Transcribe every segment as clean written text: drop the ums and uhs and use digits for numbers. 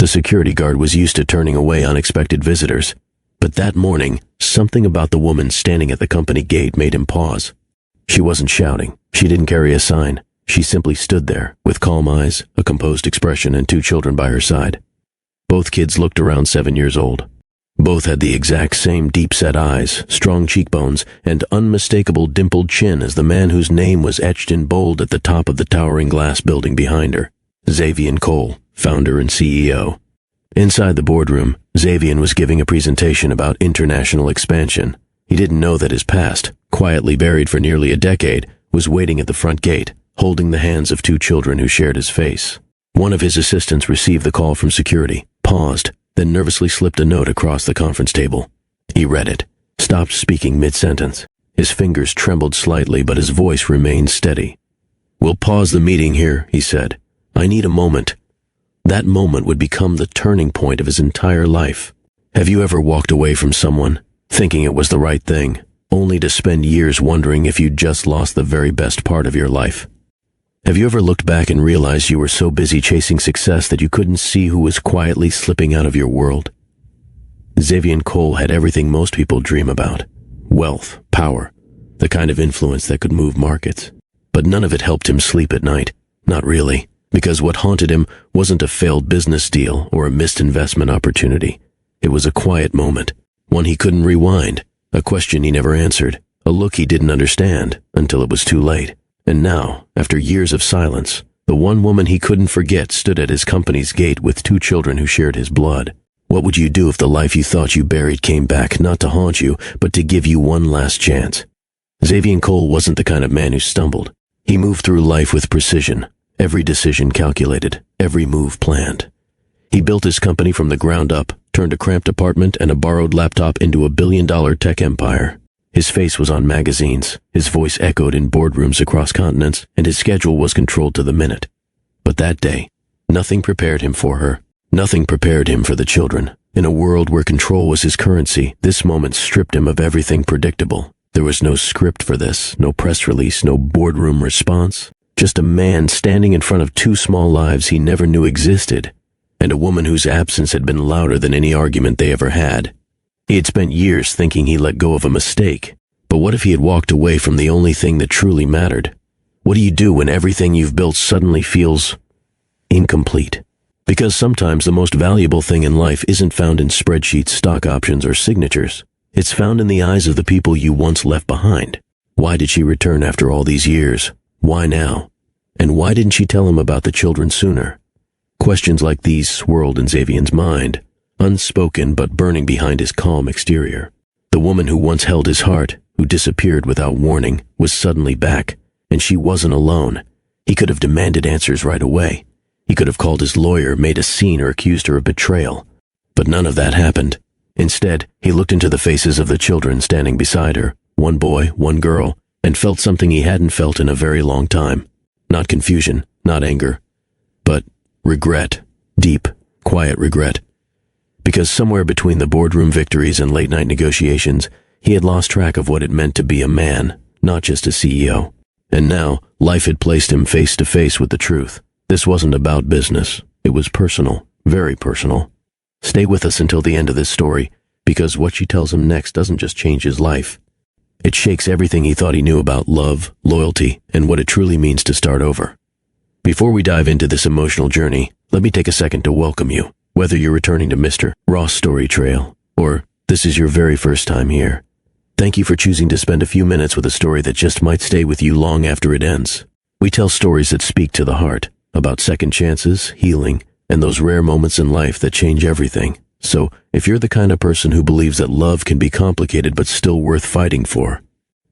security guard was used to turning away unexpected visitors. But that morning, something about the woman standing at the company gate made him pause. She wasn't shouting. She didn't carry a sign. She simply stood there, with calm eyes, a composed expression, and 2 children by her side. Both kids looked around 7 years old. Both had the exact same deep-set eyes, strong cheekbones, and unmistakable dimpled chin as the man whose name was etched in bold at the top of the towering glass building behind her. Xavian Cole, founder and CEO. Inside the boardroom, Xavian was giving a presentation about international expansion. He didn't know that his past, quietly buried for nearly a decade, was waiting at the front gate, holding the hands of 2 children who shared his face. One of his assistants received the call from security, paused, then nervously slipped a note across the conference table. He read it, stopped speaking mid-sentence. His fingers trembled slightly, but his voice remained steady. "We'll pause the meeting here," he said. "I need a moment." That moment would become the turning point of his entire life. Have you ever walked away from someone, thinking it was the right thing, only to spend years wondering if you'd just lost the very best part of your life? Have you ever looked back and realized you were so busy chasing success that you couldn't see who was quietly slipping out of your world? Xavian Cole had everything most people dream about: wealth, power, the kind of influence that could move markets. But none of it helped him sleep at night. Not really, because what haunted him wasn't a failed business deal or a missed investment opportunity. It was a quiet moment, one he couldn't rewind, a question he never answered, a look he didn't understand until it was too late. And now, after years of silence, the one woman he couldn't forget stood at his company's gate with 2 children who shared his blood. What would you do if the life you thought you buried came back, not to haunt you, but to give you one last chance? Xavian Cole wasn't the kind of man who stumbled. He moved through life with precision, every decision calculated, every move planned. He built his company from the ground up, turned a cramped apartment and a borrowed laptop into a billion-dollar tech empire. His face was on magazines, his voice echoed in boardrooms across continents, and his schedule was controlled to the minute. But that day, nothing prepared him for her. Nothing prepared him for the children. In a world where control was his currency, this moment stripped him of everything predictable. There was no script for this, no press release, no boardroom response. Just a man standing in front of 2 small lives he never knew existed, and a woman whose absence had been louder than any argument they ever had. He had spent years thinking he let go of a mistake, but what if he had walked away from the only thing that truly mattered? What do you do when everything you've built suddenly feels incomplete? Because sometimes the most valuable thing in life isn't found in spreadsheets, stock options, or signatures. It's found in the eyes of the people you once left behind. Why did she return after all these years? Why now? And why didn't she tell him about the children sooner? Questions like these swirled in Xavian's mind, unspoken but burning behind his calm exterior. The woman who once held his heart, who disappeared without warning, was suddenly back, and she wasn't alone. He could have demanded answers right away. He could have called his lawyer, made a scene, or accused her of betrayal. But none of that happened. Instead, he looked into the faces of the children standing beside her, 1 boy, 1 girl, and felt something he hadn't felt in a very long time. Not confusion, not anger, but regret. Deep, quiet regret. Because somewhere between the boardroom victories and late-night negotiations, he had lost track of what it meant to be a man, not just a CEO. And now, life had placed him face to face with the truth. This wasn't about business. It was personal, very personal. Stay with us until the end of this story, because what she tells him next doesn't just change his life. It shakes everything he thought he knew about love, loyalty, and what it truly means to start over. Before we dive into this emotional journey, let me take a second to welcome you. Whether you're returning to Mr. Ross Story Trail, or this is your very first time here, thank you for choosing to spend a few minutes with a story that just might stay with you long after it ends. We tell stories that speak to the heart, about second chances, healing, and those rare moments in life that change everything. So, if you're the kind of person who believes that love can be complicated but still worth fighting for,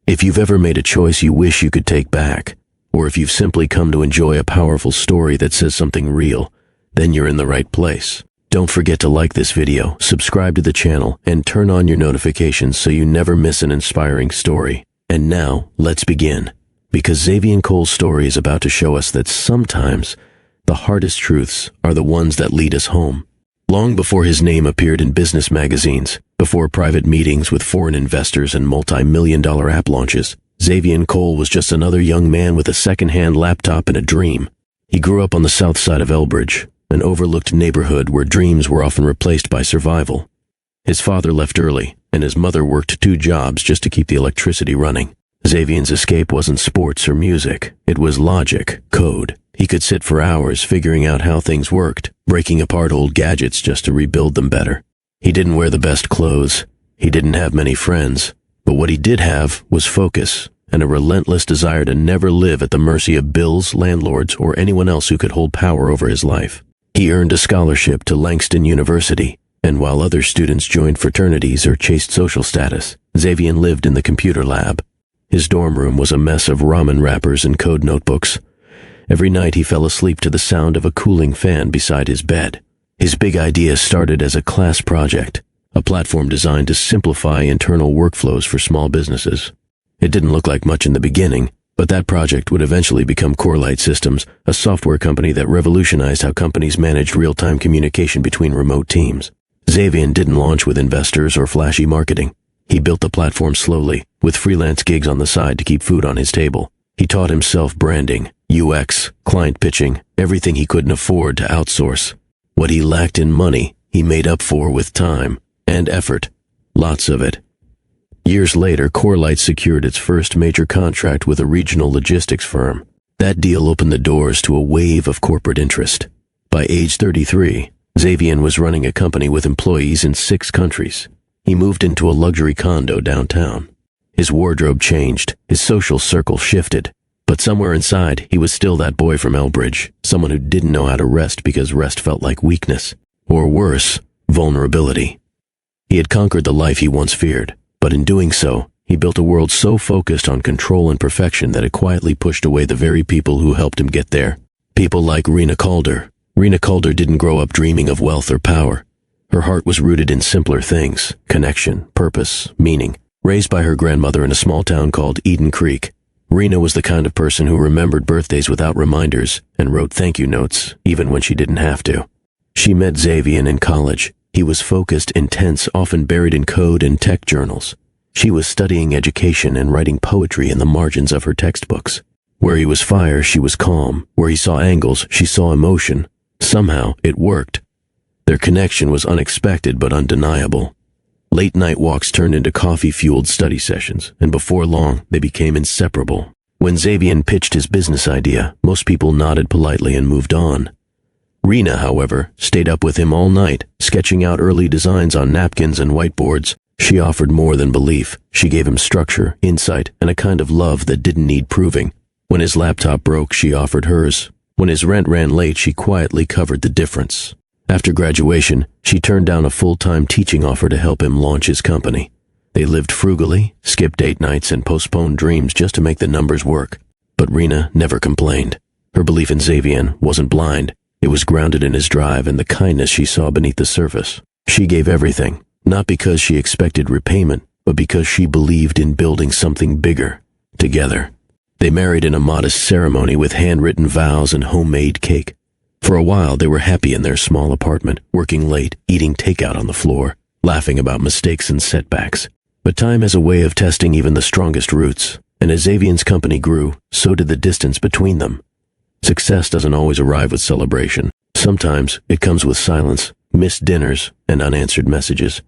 if you've ever made a choice you wish you could take back, or if you've simply come to enjoy a powerful story that says something real, then you're in the right place. Don't forget to like this video, subscribe to the channel, and turn on your notifications so you never miss an inspiring story. And now, let's begin. Because Xavian Cole's story is about to show us that sometimes the hardest truths are the ones that lead us home. Long before his name appeared in business magazines, before private meetings with foreign investors and multi-million-dollar app launches, Xavian Cole was just another young man with a second-hand laptop and a dream. He grew up on the south side of Elbridge, an overlooked neighborhood where dreams were often replaced by survival. His father left early, and his mother worked 2 jobs just to keep the electricity running. Xavian's escape wasn't sports or music. It was logic, code. He could sit for hours figuring out how things worked, breaking apart old gadgets just to rebuild them better. He didn't wear the best clothes. He didn't have many friends. But what he did have was focus and a relentless desire to never live at the mercy of bills, landlords, or anyone else who could hold power over his life. He earned a scholarship to Langston University, and while other students joined fraternities or chased social status, Xavian lived in the computer lab. His dorm room was a mess of ramen wrappers and code notebooks. Every night he fell asleep to the sound of a cooling fan beside his bed. His big idea started as a class project, a platform designed to simplify internal workflows for small businesses. It didn't look like much in the beginning, but that project would eventually become Corelight Systems, a software company that revolutionized how companies managed real-time communication between remote teams. Xavian didn't launch with investors or flashy marketing. He built the platform slowly, with freelance gigs on the side to keep food on his table. He taught himself branding, UX, client pitching, everything he couldn't afford to outsource. What he lacked in money, he made up for with time and effort. Lots of it. Years later, Corelight secured its first major contract with a regional logistics firm. That deal opened the doors to a wave of corporate interest. By age 33, Xavian was running a company with employees in 6 countries. He moved into a luxury condo downtown. His wardrobe changed, his social circle shifted, but somewhere inside, he was still that boy from Elbridge, someone who didn't know how to rest because rest felt like weakness, or worse, vulnerability. He had conquered the life he once feared, but in doing so, he built a world so focused on control and perfection that it quietly pushed away the very people who helped him get there. People like Reena Calder. Reena Calder didn't grow up dreaming of wealth or power. Her heart was rooted in simpler things: connection, purpose, meaning. Raised by her grandmother in a small town called Eden Creek, Reena was the kind of person who remembered birthdays without reminders and wrote thank you notes even when she didn't have to. She met Xavian in college. He was focused, intense, often buried in code and tech journals. She was studying education and writing poetry in the margins of her textbooks. Where he was fire, she was calm. Where he saw angles, she saw emotion. Somehow, it worked. Their connection was unexpected but undeniable. Late-night walks turned into coffee-fueled study sessions, and before long, they became inseparable. When Xavian pitched his business idea, most people nodded politely and moved on. Reena, however, stayed up with him all night, sketching out early designs on napkins and whiteboards. She offered more than belief. She gave him structure, insight, and a kind of love that didn't need proving. When his laptop broke, she offered hers. When his rent ran late, she quietly covered the difference. After graduation, she turned down a full-time teaching offer to help him launch his company. They lived frugally, skipped date nights, and postponed dreams just to make the numbers work. But Reena never complained. Her belief in Xavian wasn't blind. It was grounded in his drive and the kindness she saw beneath the surface. She gave everything, not because she expected repayment, but because she believed in building something bigger, together. They married in a modest ceremony with handwritten vows and homemade cake. For a while, they were happy in their small apartment, working late, eating takeout on the floor, laughing about mistakes and setbacks. But time has a way of testing even the strongest roots, and as Xavian's company grew, so did the distance between them. Success doesn't always arrive with celebration. Sometimes it comes with silence, missed dinners, and unanswered messages.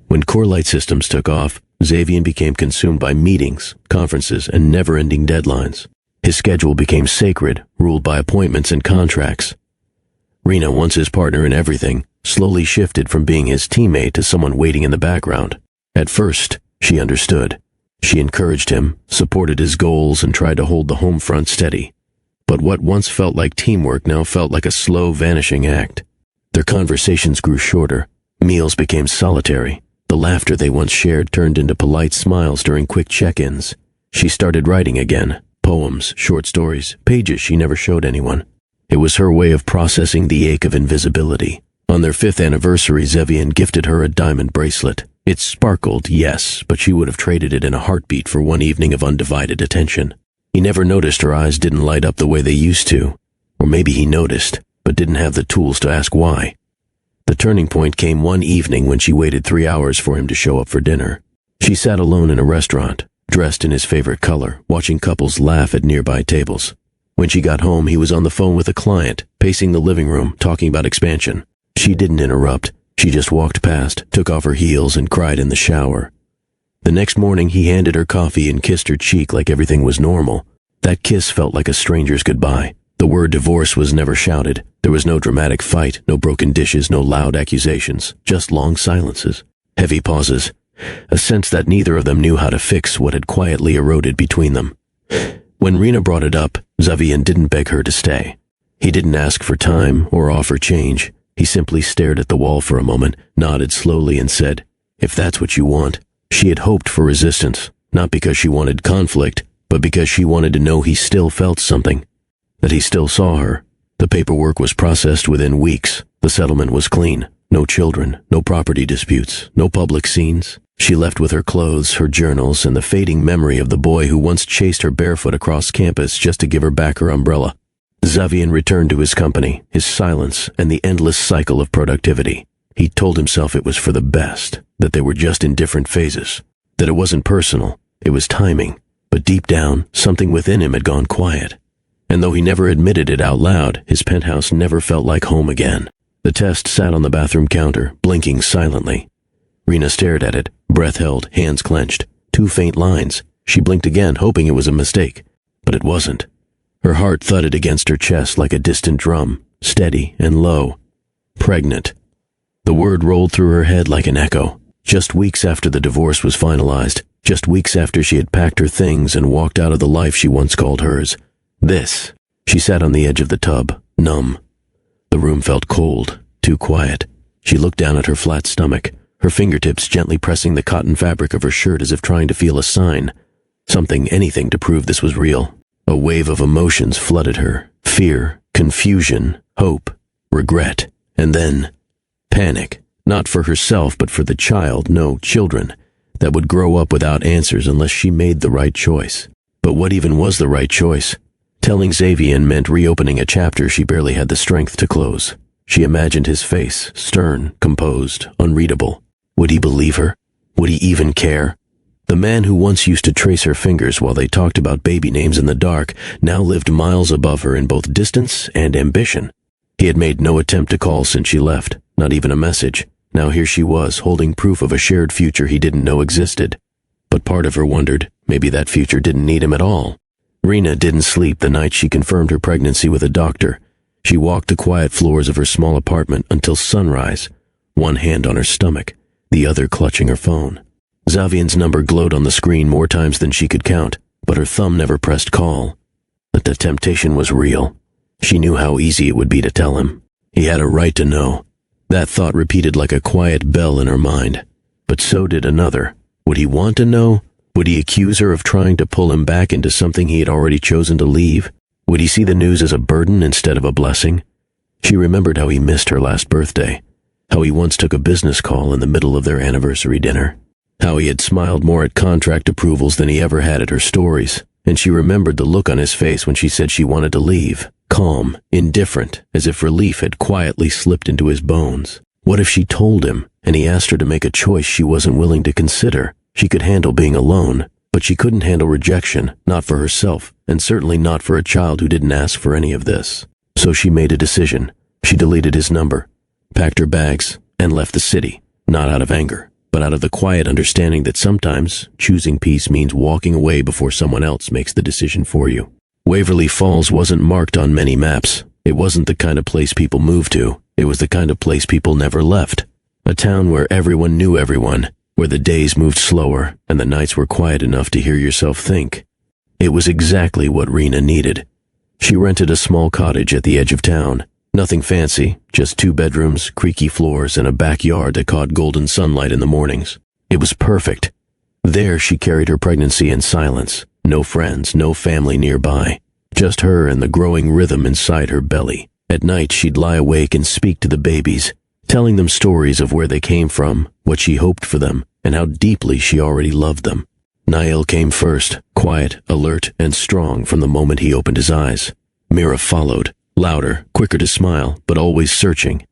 When Corelight Systems took off, Xavian became consumed by meetings, conferences, and never-ending deadlines. His schedule became sacred, ruled by appointments and contracts. Reena, once his partner in everything, slowly shifted from being his teammate to someone waiting in the background. At first, she understood. She encouraged him, supported his goals, and tried to hold the home front steady. But what once felt like teamwork now felt like a slow, vanishing act. Their conversations grew shorter. Meals became solitary. The laughter they once shared turned into polite smiles during quick check-ins. She started writing again. Poems, short stories, pages she never showed anyone. It was her way of processing the ache of invisibility. On their 5th anniversary, Xavian gifted her a diamond bracelet. It sparkled, yes, but she would have traded it in a heartbeat for one evening of undivided attention. He never noticed her eyes didn't light up the way they used to. Or maybe he noticed, but didn't have the tools to ask why. The turning point came one evening when she waited 3 hours for him to show up for dinner. She sat alone in a restaurant, dressed in his favorite color, watching couples laugh at nearby tables. When she got home, he was on the phone with a client, pacing the living room, talking about expansion. She didn't interrupt. She just walked past, took off her heels, and cried in the shower. The next morning, he handed her coffee and kissed her cheek like everything was normal. That kiss felt like a stranger's goodbye. The word divorce was never shouted. There was no dramatic fight, no broken dishes, no loud accusations, just long silences, heavy pauses, a sense that neither of them knew how to fix what had quietly eroded between them. When Reena brought it up, Xavian didn't beg her to stay. He didn't ask for time or offer change. He simply stared at the wall for a moment, nodded slowly, and said, "If that's what you want." She had hoped for resistance, not because she wanted conflict, but because she wanted to know he still felt something, that he still saw her. The paperwork was processed within weeks. The settlement was clean. No children, no property disputes, no public scenes. She left with her clothes, her journals, and the fading memory of the boy who once chased her barefoot across campus just to give her back her umbrella. Xavian returned to his company, his silence, and the endless cycle of productivity. He told himself it was for the best, that they were just in different phases, that it wasn't personal, it was timing. But deep down, something within him had gone quiet. And though he never admitted it out loud, his penthouse never felt like home again. The test sat on the bathroom counter, blinking silently. Reena stared at it, breath held, hands clenched. 2 faint lines. She blinked again, hoping it was a mistake. But it wasn't. Her heart thudded against her chest like a distant drum, steady and low. Pregnant. The word rolled through her head like an echo. Just weeks after the divorce was finalized, just weeks after she had packed her things and walked out of the life she once called hers. This. She sat on the edge of the tub, numb. The room felt cold, too quiet. She looked down at her flat stomach, her fingertips gently pressing the cotton fabric of her shirt as if trying to feel a sign. Something, anything to prove this was real. A wave of emotions flooded her. Fear, confusion, hope, regret, and then panic. Not for herself, but for the child, no, children, that would grow up without answers unless she made the right choice. But what even was the right choice? Telling Xavian meant reopening a chapter she barely had the strength to close. She imagined his face, stern, composed, unreadable. Would he believe her? Would he even care? The man who once used to trace her fingers while they talked about baby names in the dark now lived miles above her in both distance and ambition. He had made no attempt to call since she left, not even a message. Now here she was, holding proof of a shared future he didn't know existed. But part of her wondered, maybe that future didn't need him at all. Reena didn't sleep the night she confirmed her pregnancy with a doctor. She walked the quiet floors of her small apartment until sunrise, one hand on her stomach, the other clutching her phone. Xavian's number glowed on the screen more times than she could count, but her thumb never pressed call. But the temptation was real. She knew how easy it would be to tell him. He had a right to know. That thought repeated like a quiet bell in her mind. But so did another. Would he want to know? Would he accuse her of trying to pull him back into something he had already chosen to leave? Would he see the news as a burden instead of a blessing? She remembered how he missed her last birthday, how he once took a business call in the middle of their anniversary dinner, how he had smiled more at contract approvals than he ever had at her stories, and she remembered the look on his face when she said she wanted to leave, calm, indifferent, as if relief had quietly slipped into his bones. What if she told him, and he asked her to make a choice she wasn't willing to consider? She could handle being alone, but she couldn't handle rejection, not for herself, and certainly not for a child who didn't ask for any of this. So she made a decision. She deleted his number, packed her bags, and left the city, not out of anger, but out of the quiet understanding that sometimes choosing peace means walking away before someone else makes the decision for you. Waverly Falls wasn't marked on many maps. It wasn't the kind of place people moved to. It was the kind of place people never left. A town where everyone knew everyone, where the days moved slower and the nights were quiet enough to hear yourself think. It was exactly what Reena needed. She rented a small cottage at the edge of town. Nothing fancy, just 2 bedrooms, creaky floors, and a backyard that caught golden sunlight in the mornings. It was perfect. There she carried her pregnancy in silence. No friends, no family nearby. Just her and the growing rhythm inside her belly. At night she'd lie awake and speak to the babies, telling them stories of where they came from, what she hoped for them, and how deeply she already loved them. Niall came first, quiet, alert, and strong from the moment he opened his eyes. Mira followed, louder, quicker to smile, but always searching.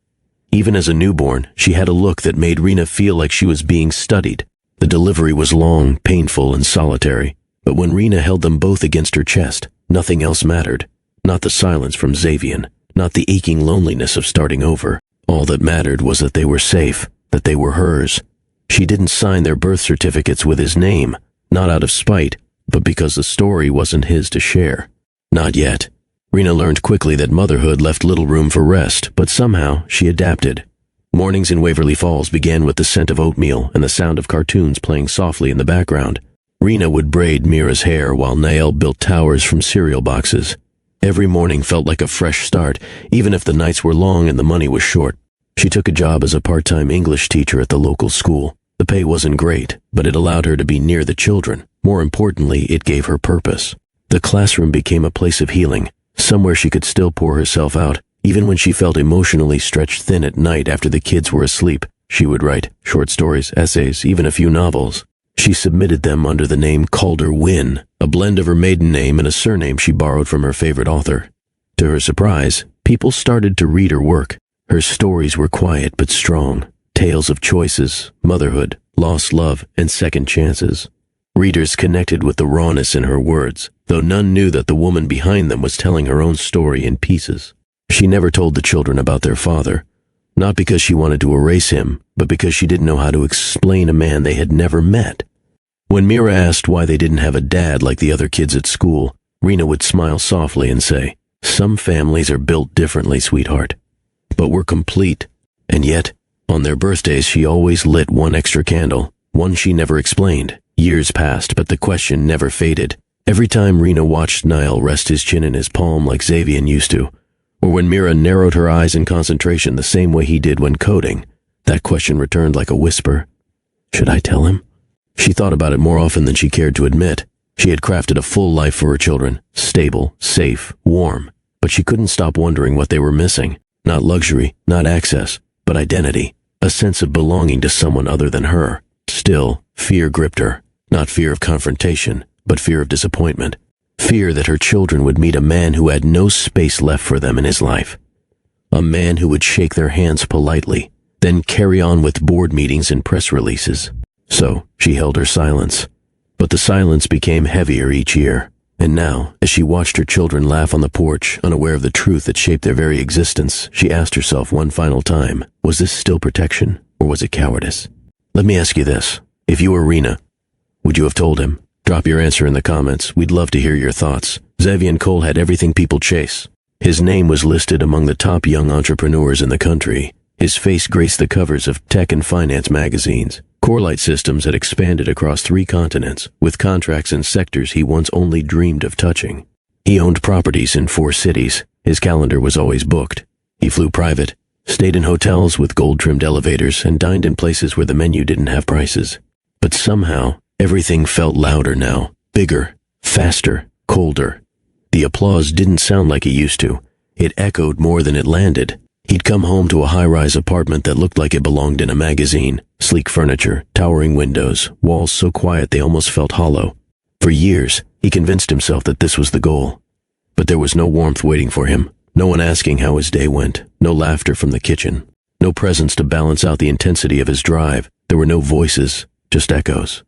Even as a newborn, she had a look that made Reena feel like she was being studied. The delivery was long, painful, and solitary, but when Reena held them both against her chest, nothing else mattered. Not the silence from Xavian, not the aching loneliness of starting over. All that mattered was that they were safe, that they were hers. She didn't sign their birth certificates with his name, not out of spite, but because the story wasn't his to share. Not yet. Reena learned quickly that motherhood left little room for rest, but somehow she adapted. Mornings in Waverly Falls began with the scent of oatmeal and the sound of cartoons playing softly in the background. Reena would braid Mira's hair while Nael built towers from cereal boxes. Every morning felt like a fresh start, even if the nights were long and the money was short. She took a job as a part-time English teacher at the local school. The pay wasn't great, but it allowed her to be near the children. More importantly, it gave her purpose. The classroom became a place of healing, somewhere she could still pour herself out. Even when she felt emotionally stretched thin at night after the kids were asleep, she would write short stories, essays, even a few novels. She submitted them under the name Calder Wynne, a blend of her maiden name and a surname she borrowed from her favorite author. To her surprise, people started to read her work. Her stories were quiet but strong, tales of choices, motherhood, lost love, and second chances. Readers connected with the rawness in her words, though none knew that the woman behind them was telling her own story in pieces. She never told the children about their father, not because she wanted to erase him, but because she didn't know how to explain a man they had never met. When Mira asked why they didn't have a dad like the other kids at school, Reena would smile softly and say, "Some families are built differently, sweetheart. But we're complete." And yet, on their birthdays she always lit one extra candle, one she never explained. Years passed, but the question never faded. Every time Reena watched Nael rest his chin in his palm like Xavian used to, or when Mira narrowed her eyes in concentration the same way he did when coding, that question returned like a whisper. Should I tell him? She thought about it more often than she cared to admit. She had crafted a full life for her children, stable, safe, warm, but she couldn't stop wondering what they were missing. Not luxury, not access, but identity, a sense of belonging to someone other than her. Still, fear gripped her, not fear of confrontation, but fear of disappointment. Fear that her children would meet a man who had no space left for them in his life. A man who would shake their hands politely, then carry on with board meetings and press releases. So, she held her silence. But the silence became heavier each year. And now, as she watched her children laugh on the porch, unaware of the truth that shaped their very existence, she asked herself one final time, was this still protection, or was it cowardice? Let me ask you this. If you were Reena, would you have told him? Drop your answer in the comments. We'd love to hear your thoughts. Xavian Cole had everything people chase. His name was listed among the top young entrepreneurs in the country. His face graced the covers of tech and finance magazines. Corelight Systems had expanded across 3 continents, with contracts in sectors he once only dreamed of touching. He owned properties in 4 cities. His calendar was always booked. He flew private, stayed in hotels with gold-trimmed elevators, and dined in places where the menu didn't have prices. But somehow, everything felt louder now, bigger, faster, colder. The applause didn't sound like it used to. It echoed more than it landed. He'd come home to a high-rise apartment that looked like it belonged in a magazine. Sleek furniture, towering windows, walls so quiet they almost felt hollow. For years, he convinced himself that this was the goal. But there was no warmth waiting for him, no one asking how his day went, no laughter from the kitchen, no presence to balance out the intensity of his drive. There were no voices, just echoes.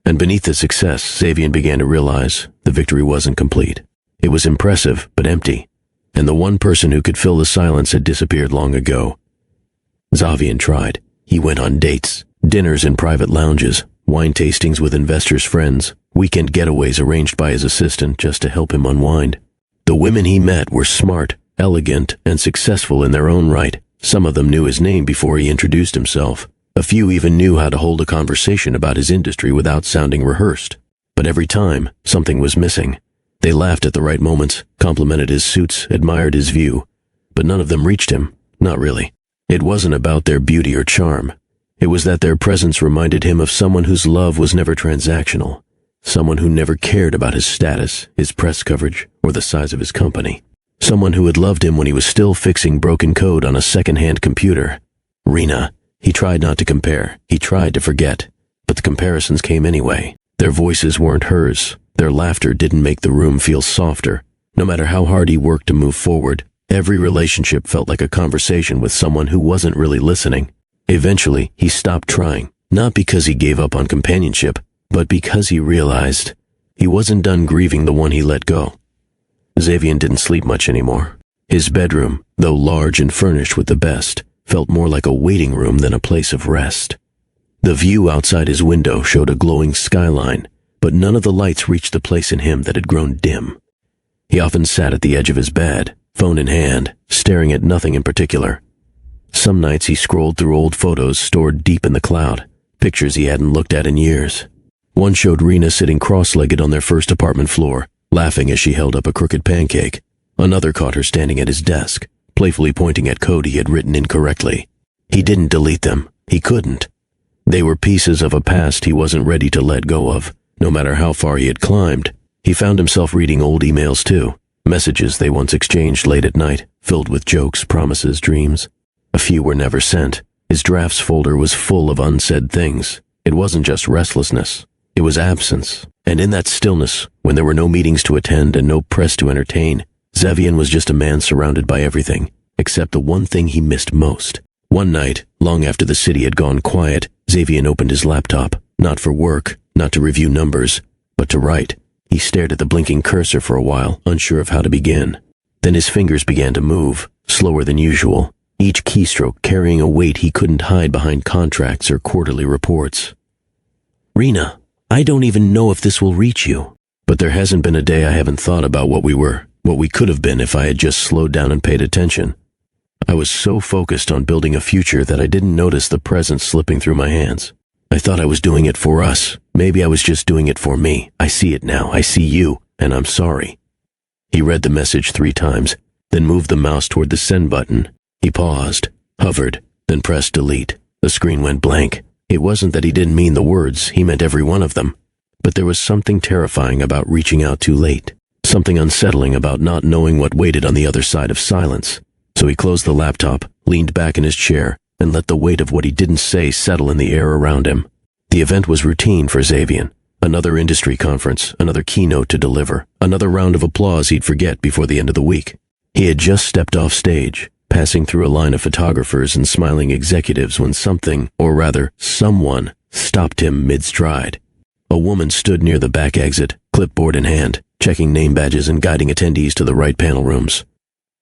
And beneath the success, Xavian began to realize the victory wasn't complete. It was impressive, but empty. And the one person who could fill the silence had disappeared long ago. Xavian tried. He went on dates, dinners in private lounges, wine tastings with investors' friends, weekend getaways arranged by his assistant just to help him unwind. The women he met were smart, elegant, and successful in their own right. Some of them knew his name before he introduced himself. A few even knew how to hold a conversation about his industry without sounding rehearsed. But every time, something was missing. They laughed at the right moments, complimented his suits, admired his view. But none of them reached him. Not really. It wasn't about their beauty or charm. It was that their presence reminded him of someone whose love was never transactional. Someone who never cared about his status, his press coverage, or the size of his company. Someone who had loved him when he was still fixing broken code on a second-hand computer. Reena. He tried not to compare. He tried to forget. But the comparisons came anyway. Their voices weren't hers. Their laughter didn't make the room feel softer. No matter how hard he worked to move forward, every relationship felt like a conversation with someone who wasn't really listening. Eventually, he stopped trying. Not because he gave up on companionship, but because he realized he wasn't done grieving the one he let go. Xavian didn't sleep much anymore. His bedroom, though large and furnished with the best, felt more like a waiting room than a place of rest. The view outside his window showed a glowing skyline, but none of the lights reached the place in him that had grown dim. He often sat at the edge of his bed, phone in hand, staring at nothing in particular. Some nights he scrolled through old photos stored deep in the cloud, pictures he hadn't looked at in years. One showed Reena sitting cross-legged on their first apartment floor, laughing as she held up a crooked pancake. Another caught her standing at his desk, playfully pointing at code he had written incorrectly. He didn't delete them. He couldn't. They were pieces of a past he wasn't ready to let go of, no matter how far he had climbed. He found himself reading old emails too, messages they once exchanged late at night, filled with jokes, promises, dreams. A few were never sent. His drafts folder was full of unsaid things. It wasn't just restlessness. It was absence. And in that stillness, when there were no meetings to attend and no press to entertain, Xavian was just a man surrounded by everything, except the one thing he missed most. One night, long after the city had gone quiet, Xavian opened his laptop, not for work, not to review numbers, but to write. He stared at the blinking cursor for a while, unsure of how to begin. Then his fingers began to move, slower than usual, each keystroke carrying a weight he couldn't hide behind contracts or quarterly reports. "Reena, I don't even know if this will reach you, but there hasn't been a day I haven't thought about what we could have been if I had just slowed down and paid attention. I was so focused on building a future that I didn't notice the present slipping through my hands. I thought I was doing it for us. Maybe I was just doing it for me. I see it now. I see you, and I'm sorry." He read the message 3 times, then moved the mouse toward the send button. He paused, hovered, then pressed delete. The screen went blank. It wasn't that he didn't mean the words, he meant every one of them. But there was something terrifying about reaching out too late, something unsettling about not knowing what waited on the other side of silence. So he closed the laptop, leaned back in his chair, and let the weight of what he didn't say settle in the air around him. The event was routine for Xavian. Another industry conference, another keynote to deliver, another round of applause he'd forget before the end of the week. He had just stepped off stage, passing through a line of photographers and smiling executives when something, or rather, someone, stopped him mid-stride. A woman stood near the back exit, clipboard in hand, checking name badges and guiding attendees to the right panel rooms.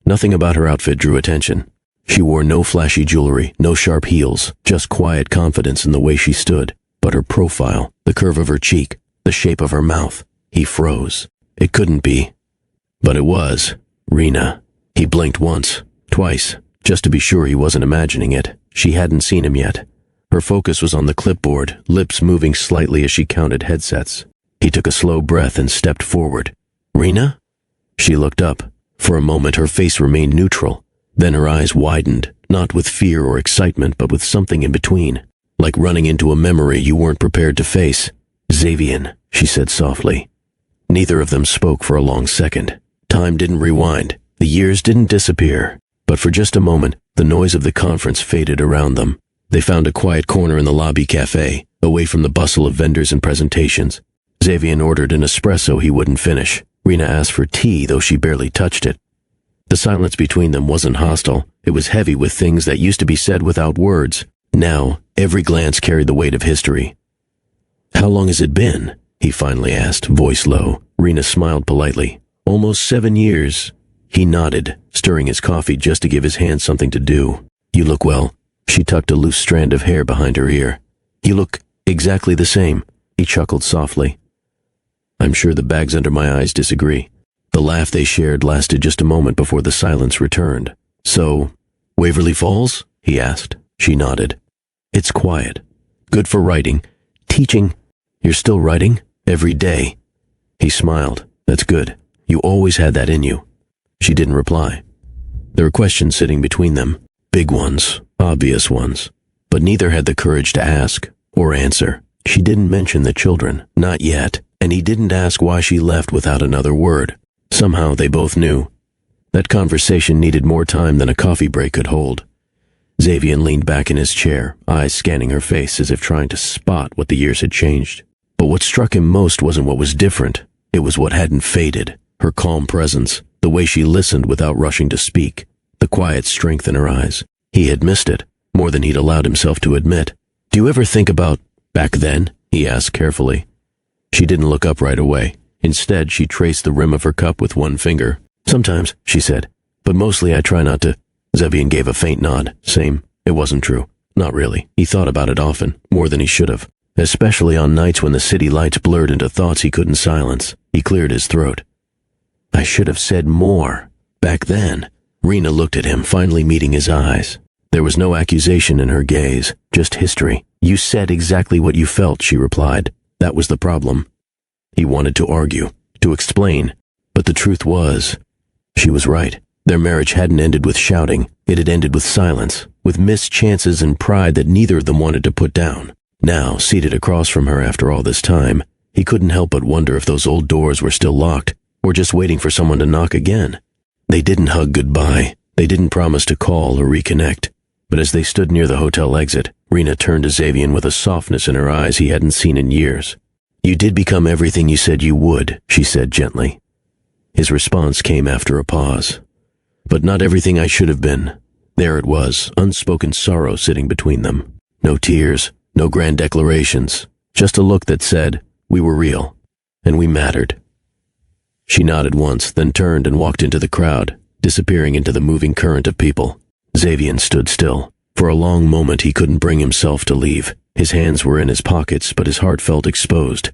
Nothing about her outfit drew attention. She wore no flashy jewelry, no sharp heels, just quiet confidence in the way she stood. But her profile, the curve of her cheek, the shape of her mouth, he froze. It couldn't be. But it was. Reena. He blinked once, twice, just to be sure he wasn't imagining it. She hadn't seen him yet. Her focus was on the clipboard, lips moving slightly as she counted headsets. He took a slow breath and stepped forward. "Reena?" She looked up. For a moment her face remained neutral. Then her eyes widened, not with fear or excitement, but with something in between, like running into a memory you weren't prepared to face. "Xavian," she said softly. Neither of them spoke for a long second. Time didn't rewind. The years didn't disappear. But for just a moment, the noise of the conference faded around them. They found a quiet corner in the lobby cafe, away from the bustle of vendors and presentations. Xavian ordered an espresso he wouldn't finish. Reena asked for tea, though she barely touched it. The silence between them wasn't hostile. It was heavy with things that used to be said without words. Now, every glance carried the weight of history. "How long has it been?" he finally asked, voice low. Reena smiled politely. "Almost 7 years." He nodded, stirring his coffee just to give his hand something to do. "You look well." She tucked a loose strand of hair behind her ear. "You look exactly the same." He chuckled softly. "I'm sure the bags under my eyes disagree." The laugh they shared lasted just a moment before the silence returned. "So, Waverly Falls?" he asked. She nodded. "It's quiet. Good for writing. Teaching. You're still writing? Every day?" He smiled. "That's good. You always had that in you." She didn't reply. There were questions sitting between them. Big ones, obvious ones. But neither had the courage to ask or answer. She didn't mention the children, not yet, and he didn't ask why she left without another word. Somehow they both knew. That conversation needed more time than a coffee break could hold. Xavian leaned back in his chair, eyes scanning her face as if trying to spot what the years had changed. But what struck him most wasn't what was different. It was what hadn't faded. Her calm presence, the way she listened without rushing to speak, the quiet strength in her eyes. He had missed it, more than he'd allowed himself to admit. "Do you ever think about back then?" he asked carefully. She didn't look up right away. Instead, she traced the rim of her cup with one finger. Sometimes, she said, but mostly I try not to. Xavian gave a faint nod. Same. It wasn't true. Not really. He thought about it often, more than he should have. Especially on nights when the city lights blurred into thoughts he couldn't silence. He cleared his throat. I should have said more. Back then. Reena looked at him, finally meeting his eyes. There was no accusation in her gaze, just history. You said exactly what you felt, she replied. That was the problem. He wanted to argue, to explain, but the truth was, she was right. Their marriage hadn't ended with shouting. It had ended with silence, with missed chances and pride that neither of them wanted to put down. Now, seated across from her after all this time, he couldn't help but wonder if those old doors were still locked, or just waiting for someone to knock again. They didn't hug goodbye. They didn't promise to call or reconnect. But as they stood near the hotel exit, Reena turned to Xavian with a softness in her eyes he hadn't seen in years. You did become everything you said you would, she said gently. His response came after a pause. But not everything I should have been. There it was, unspoken sorrow sitting between them. No tears, no grand declarations, just a look that said, we were real, and we mattered. She nodded once, then turned and walked into the crowd, disappearing into the moving current of people. Xavian stood still. For a long moment he couldn't bring himself to leave. His hands were in his pockets, but his heart felt exposed,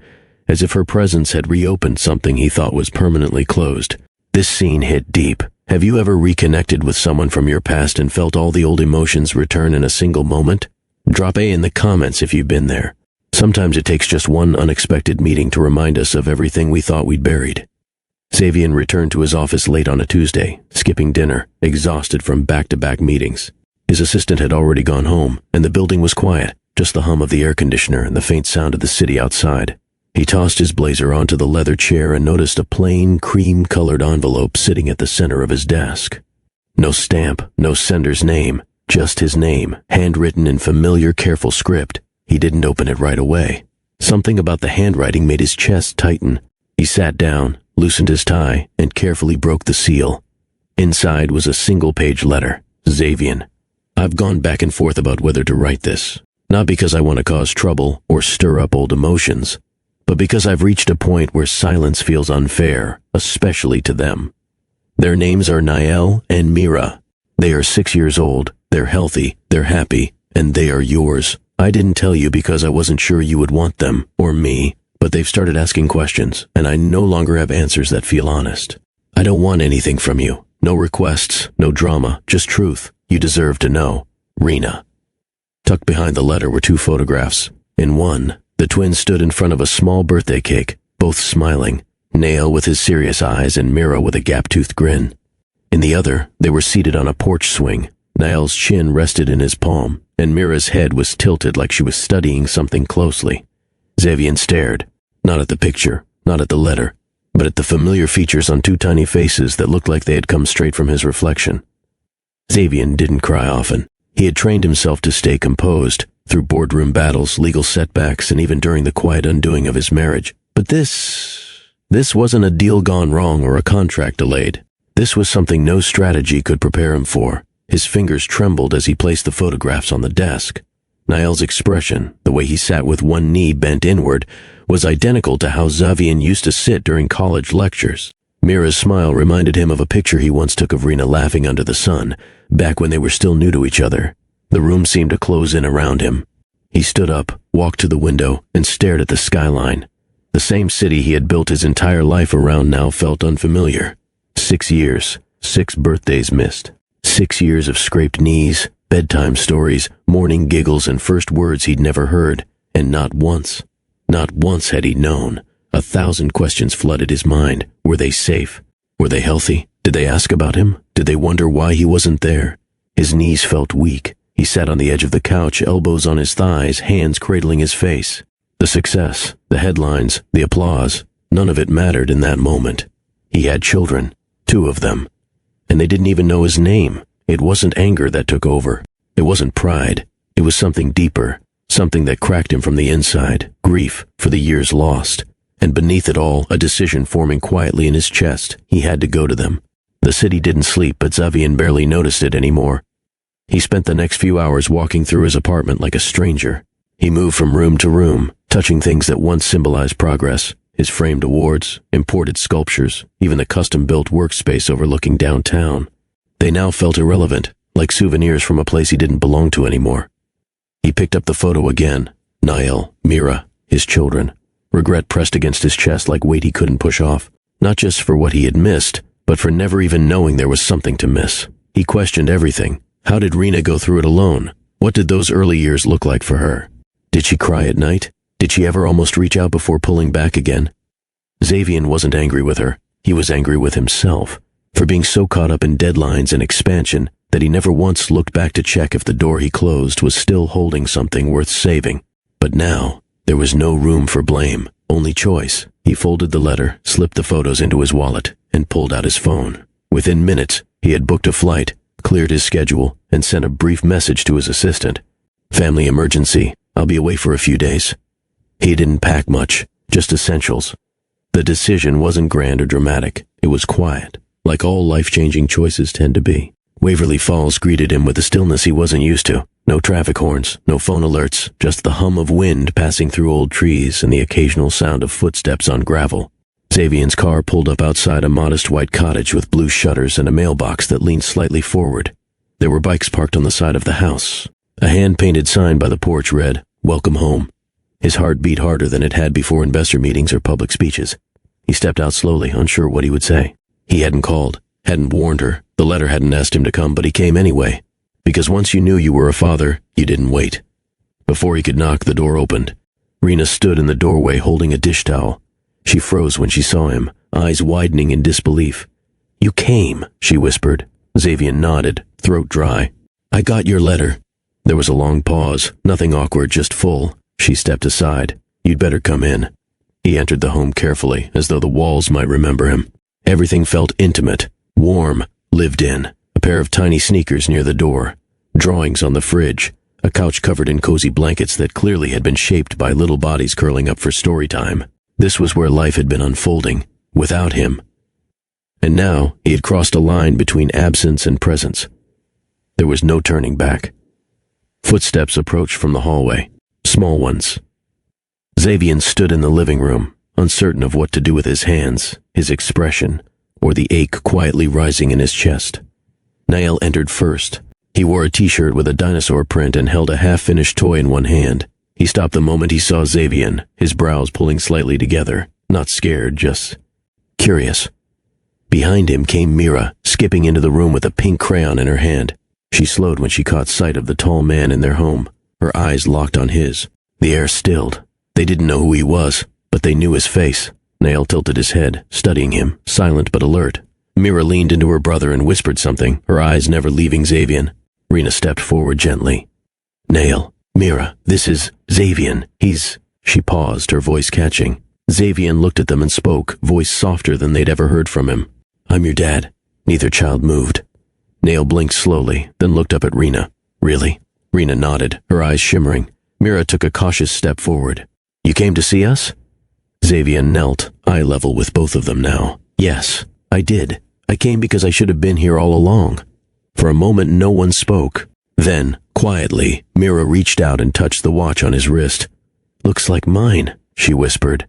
as if her presence had reopened something he thought was permanently closed. This scene hit deep. Have you ever reconnected with someone from your past and felt all the old emotions return in a single moment? Drop A in the comments if you've been there. Sometimes it takes just one unexpected meeting to remind us of everything we thought we'd buried. Xavian returned to his office late on a Tuesday, skipping dinner, exhausted from back-to-back meetings. His assistant had already gone home, and the building was quiet, just the hum of the air conditioner and the faint sound of the city outside. He tossed his blazer onto the leather chair and noticed a plain, cream-colored envelope sitting at the center of his desk. No stamp, no sender's name, just his name, handwritten in familiar, careful script. He didn't open it right away. Something about the handwriting made his chest tighten. He sat down, loosened his tie, and carefully broke the seal. Inside was a single-page letter. Xavian. I've gone back and forth about whether to write this, not because I want to cause trouble or stir up old emotions, but because I've reached a point where silence feels unfair, especially to them. Their names are Niall and Mira. They are 6 years old, they're healthy, they're happy, and they are yours. I didn't tell you because I wasn't sure you would want them, or me, but they've started asking questions, and I no longer have answers that feel honest. I don't want anything from you. No requests, no drama, just truth. You deserve to know. Reena. Tucked behind the letter were 2 photographs. In one, the twins stood in front of a small birthday cake, both smiling, Niall with his serious eyes and Mira with a gap-toothed grin. In the other, they were seated on a porch swing. Niall's chin rested in his palm, and Mira's head was tilted like she was studying something closely. Xavian stared, not at the picture, not at the letter, but at the familiar features on 2 tiny faces that looked like they had come straight from his reflection. Xavian didn't cry often. He had trained himself to stay composed, through boardroom battles, legal setbacks, and even during the quiet undoing of his marriage. But this wasn't a deal gone wrong or a contract delayed. This was something no strategy could prepare him for. His fingers trembled as he placed the photographs on the desk. Niall's expression, the way he sat with one knee bent inward, was identical to how Xavian used to sit during college lectures. Mira's smile reminded him of a picture he once took of Reena laughing under the sun, back when they were still new to each other. The room seemed to close in around him. He stood up, walked to the window, and stared at the skyline. The same city he had built his entire life around now felt unfamiliar. 6 years, 6 birthdays missed. 6 years of scraped knees, bedtime stories, morning giggles, and first words he'd never heard. And not once had he known. 1,000 questions flooded his mind. Were they safe? Were they healthy? Did they ask about him? Did they wonder why he wasn't there? His knees felt weak. He sat on the edge of the couch, elbows on his thighs, hands cradling his face. The success, the headlines, the applause, none of it mattered in that moment. He had children, 2 of them, and they didn't even know his name. It wasn't anger that took over. It wasn't pride. It was something deeper, something that cracked him from the inside, grief for the years lost. And beneath it all, a decision forming quietly in his chest. He had to go to them. The city didn't sleep, but Xavian barely noticed it anymore. He spent the next few hours walking through his apartment like a stranger. He moved from room to room, touching things that once symbolized progress, his framed awards, imported sculptures, even the custom-built workspace overlooking downtown. They now felt irrelevant, like souvenirs from a place he didn't belong to anymore. He picked up the photo again. Niall, Mira, his children. Regret pressed against his chest like weight he couldn't push off. Not just for what he had missed, but for never even knowing there was something to miss. He questioned everything. How did Reena go through it alone? What did those early years look like for her? Did she cry at night? Did she ever almost reach out before pulling back again? Xavian wasn't angry with her. He was angry with himself, for being so caught up in deadlines and expansion that he never once looked back to check if the door he closed was still holding something worth saving. But now, there was no room for blame, only choice. He folded the letter, slipped the photos into his wallet, and pulled out his phone. Within minutes, he had booked a flight, cleared his schedule, and sent a brief message to his assistant. Family emergency. I'll be away for a few days. He didn't pack much, just essentials. The decision wasn't grand or dramatic. It was quiet, like all life-changing choices tend to be. Waverly Falls greeted him with a stillness he wasn't used to. No traffic horns, no phone alerts, just the hum of wind passing through old trees and the occasional sound of footsteps on gravel. Xavian's car pulled up outside a modest white cottage with blue shutters and a mailbox that leaned slightly forward. There were bikes parked on the side of the house. A hand-painted sign by the porch read, "Welcome home." His heart beat harder than it had before investor meetings or public speeches. He stepped out slowly, unsure what he would say. He hadn't called, hadn't warned her. The letter hadn't asked him to come, but he came anyway. Because once you knew you were a father, you didn't wait. Before he could knock, the door opened. Reena stood in the doorway holding a dish towel. She froze when she saw him, eyes widening in disbelief. "You came," she whispered. Xavian nodded, throat dry. "I got your letter." There was a long pause, nothing awkward, just full. She stepped aside. "You'd better come in." He entered the home carefully, as though the walls might remember him. Everything felt intimate, warm, lived in. A pair of tiny sneakers near the door, drawings on the fridge, a couch covered in cozy blankets that clearly had been shaped by little bodies curling up for story time. This was where life had been unfolding, without him. And now he had crossed a line between absence and presence. There was no turning back. Footsteps approached from the hallway, small ones. Xavian stood in the living room, uncertain of what to do with his hands, his expression, or the ache quietly rising in his chest. Niall entered first. He wore a t-shirt with a dinosaur print and held a half-finished toy in one hand. He stopped the moment he saw Xavian, his brows pulling slightly together, not scared, just curious. Behind him came Mira, skipping into the room with a pink crayon in her hand. She slowed when she caught sight of the tall man in their home, her eyes locked on his. The air stilled. They didn't know who he was, but they knew his face. Niall tilted his head, studying him, silent but alert. Mira leaned into her brother and whispered something, her eyes never leaving Xavian. Reena stepped forward gently. "Niall, Mira, this is Xavian. He's—" She paused, her voice catching. Xavian looked at them and spoke, voice softer than they'd ever heard from him. "I'm your dad." Neither child moved. Niall blinked slowly, then looked up at Reena. "Really?" Reena nodded, her eyes shimmering. Mira took a cautious step forward. "You came to see us?" Xavian knelt, eye level with both of them now. "Yes, I did. I came because I should have been here all along." For a moment no one spoke. Then, quietly, Mira reached out and touched the watch on his wrist. "Looks like mine," she whispered.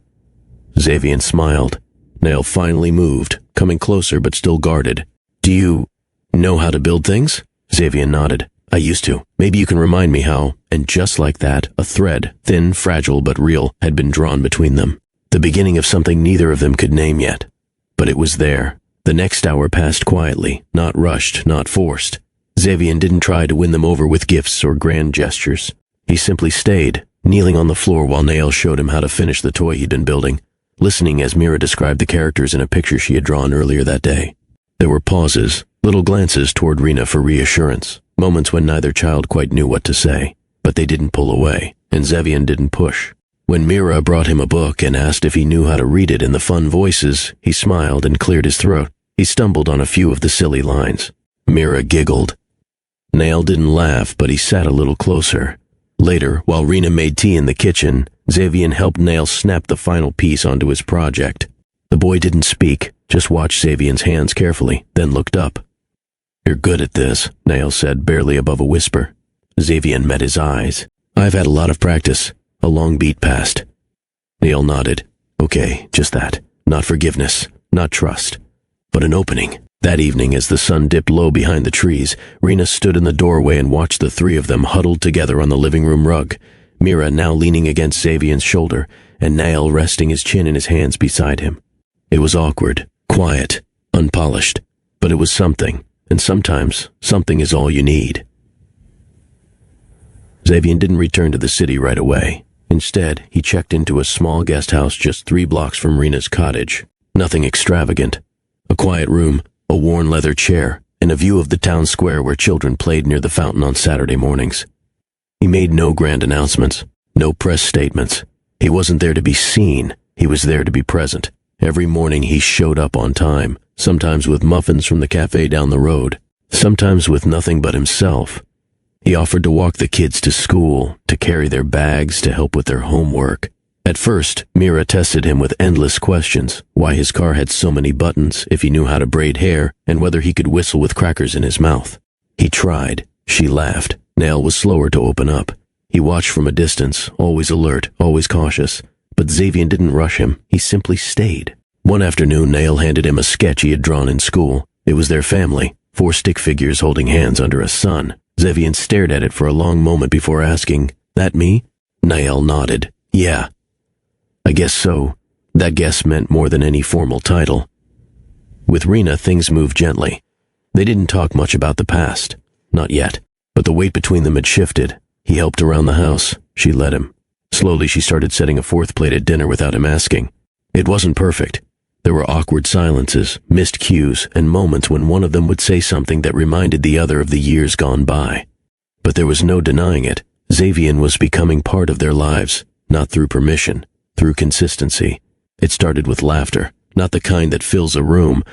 Xavian smiled. Niall finally moved, coming closer but still guarded. "Do you know how to build things?" Xavian nodded. "I used to. Maybe you can remind me how." And just like that, a thread, thin, fragile but real, had been drawn between them. The beginning of something neither of them could name yet. But it was there. The next hour passed quietly, not rushed, not forced. Xavian didn't try to win them over with gifts or grand gestures. He simply stayed, kneeling on the floor while Niall showed him how to finish the toy he'd been building, listening as Mira described the characters in a picture she had drawn earlier that day. There were pauses, little glances toward Reena for reassurance, moments when neither child quite knew what to say, but they didn't pull away, and Xavian didn't push. When Mira brought him a book and asked if he knew how to read it in the fun voices, he smiled and cleared his throat. He stumbled on a few of the silly lines. Mira giggled. Niall didn't laugh, but he sat a little closer. Later, while Reena made tea in the kitchen, Xavian helped Niall snap the final piece onto his project. The boy didn't speak, just watched Xavian's hands carefully, then looked up. "You're good at this," Niall said, barely above a whisper. Xavian met his eyes. "I've had a lot of practice." A long beat passed. Niall nodded. Okay, just that. Not forgiveness, not trust, but an opening. That evening, as the sun dipped low behind the trees, Reena stood in the doorway and watched the three of them huddled together on the living room rug, Mira now leaning against Xavian's shoulder, and Niall resting his chin in his hands beside him. It was awkward, quiet, unpolished, but it was something, and sometimes something is all you need. Xavian didn't return to the city right away. Instead, he checked into a small guest house just 3 blocks from Reena's cottage. Nothing extravagant. A quiet room, a worn leather chair, and a view of the town square where children played near the fountain on Saturday mornings. He made no grand announcements, no press statements. He wasn't there to be seen, he was there to be present. Every morning he showed up on time, sometimes with muffins from the cafe down the road, sometimes with nothing but himself. He offered to walk the kids to school, to carry their bags, to help with their homework. At first, Mira tested him with endless questions, why his car had so many buttons, if he knew how to braid hair, and whether he could whistle with crackers in his mouth. He tried. She laughed. Niall was slower to open up. He watched from a distance, always alert, always cautious. But Xavian didn't rush him. He simply stayed. One afternoon, Niall handed him a sketch he had drawn in school. It was their family, 4 stick figures holding hands under a sun. Xavian stared at it for a long moment before asking, "That me?" Niall nodded. "Yeah. I guess so." That guess meant more than any formal title. With Reena, things moved gently. They didn't talk much about the past. Not yet. But the weight between them had shifted. He helped around the house. She let him. Slowly, she started setting a 4th plate at dinner without him asking. It wasn't perfect. There were awkward silences, missed cues, and moments when one of them would say something that reminded the other of the years gone by. But there was no denying it. Xavian was becoming part of their lives, not through permission, through consistency. It started with laughter, not the kind that fills a room,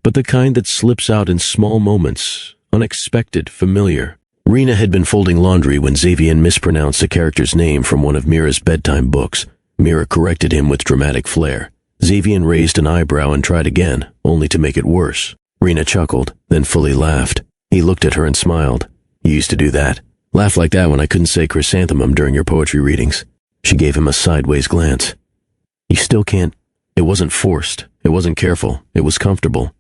but the kind that slips out in small moments, unexpected, familiar. Reena had been folding laundry when Xavian mispronounced a character's name from one of Mira's bedtime books. Mira corrected him with dramatic flair. Xavian raised an eyebrow and tried again, only to make it worse. Reena chuckled, then fully laughed. He looked at her and smiled. "You used to do that. Laugh like that when I couldn't say chrysanthemum during your poetry readings." She gave him a sideways glance. "You still can't." It wasn't forced. It wasn't careful. It was comfortable.